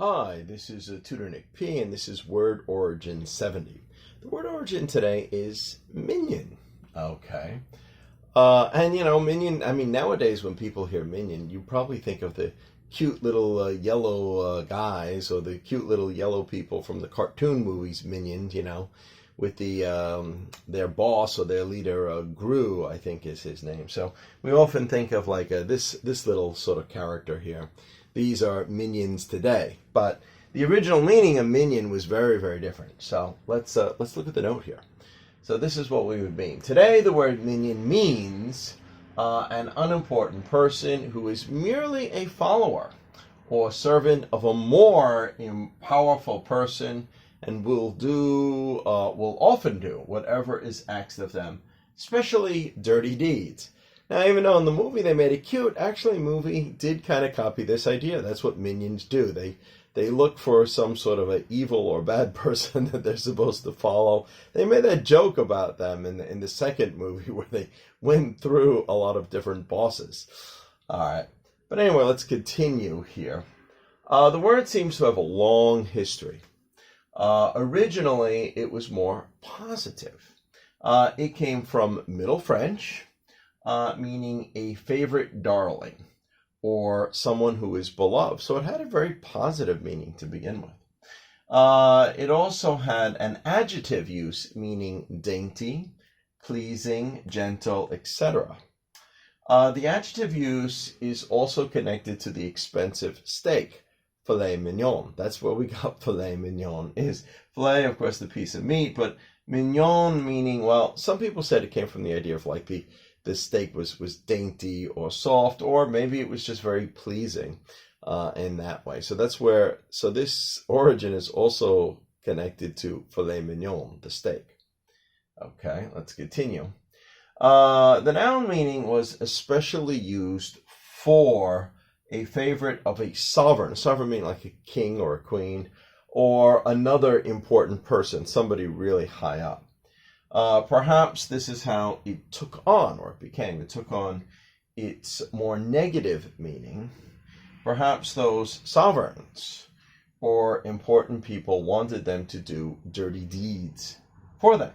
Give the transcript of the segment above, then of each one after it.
Hi, this is Tutor Nick P, and this is Word Origin 70. The word origin today is minion. Okay. Minion, nowadays when people hear minion, you probably think of the cute little yellow guys or the cute little yellow people from the cartoon movies Minions, with their boss or their leader, Gru, I think is his name. So we often think of like this little sort of character here. These are minions today, but the original meaning of minion was very, very different. So let's look at the note here. So this is what we would mean. Today, the word minion means an unimportant person who is merely a follower or servant of a more powerful person and will often do whatever is asked of them, especially dirty deeds. Now, even though in the movie they made it cute, actually the movie did kind of copy this idea. That's what minions do. They look for some sort of an evil or bad person that they're supposed to follow. They made that joke about them in the second movie where they went through a lot of different bosses. All right. But anyway, let's continue here. The word seems to have a long history. Originally, it was more positive. It came from Middle French, meaning a favorite darling or someone who is beloved. So it had a very positive meaning to begin with. It also had an adjective use, meaning dainty, pleasing, gentle, etc. The adjective use is also connected to the expensive steak, filet mignon. That's where we got filet mignon. Is filet, of course, the piece of meat, but mignon meaning, well, some people said it came from the idea of like the steak was dainty or soft, or maybe it was just very pleasing in that way. So this origin is also connected to filet mignon, the steak. Okay, let's continue. The noun meaning was especially used for a favorite of a sovereign. A sovereign meaning like a king or a queen, or another important person, somebody really high up. Perhaps this is how it took on, or it became. It took on its more negative meaning. Perhaps those sovereigns or important people wanted them to do dirty deeds for them.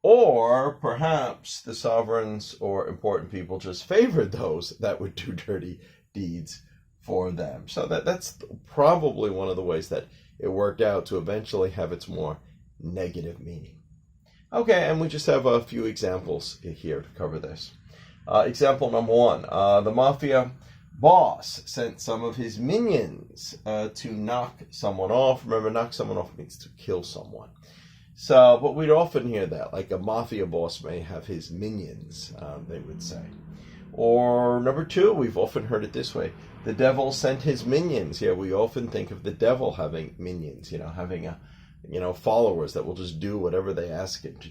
Or perhaps the sovereigns or important people just favored those that would do dirty deeds for them. So that's probably one of the ways that it worked out to eventually have its more negative meaning. Okay, and we just have a few examples here to cover this. Example number one, the mafia boss sent some of his minions to knock someone off. Remember, knock someone off means to kill someone. So, but we'd often hear that, like a mafia boss may have his minions, they would say. Or number two, we've often heard it this way, the devil sent his minions. Yeah, we often think of the devil having minions, having followers that will just do whatever they ask him to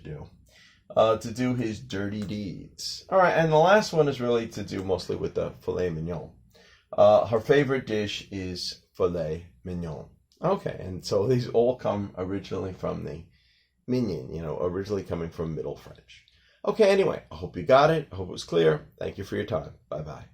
do his dirty deeds. All right, and the last one is really to do mostly with the filet mignon. Her favorite dish is filet mignon. Okay, and so these all come originally from the minion, originally coming from Middle French. Okay, anyway, I hope you got it. I hope it was clear. Thank you for your time. Bye-bye.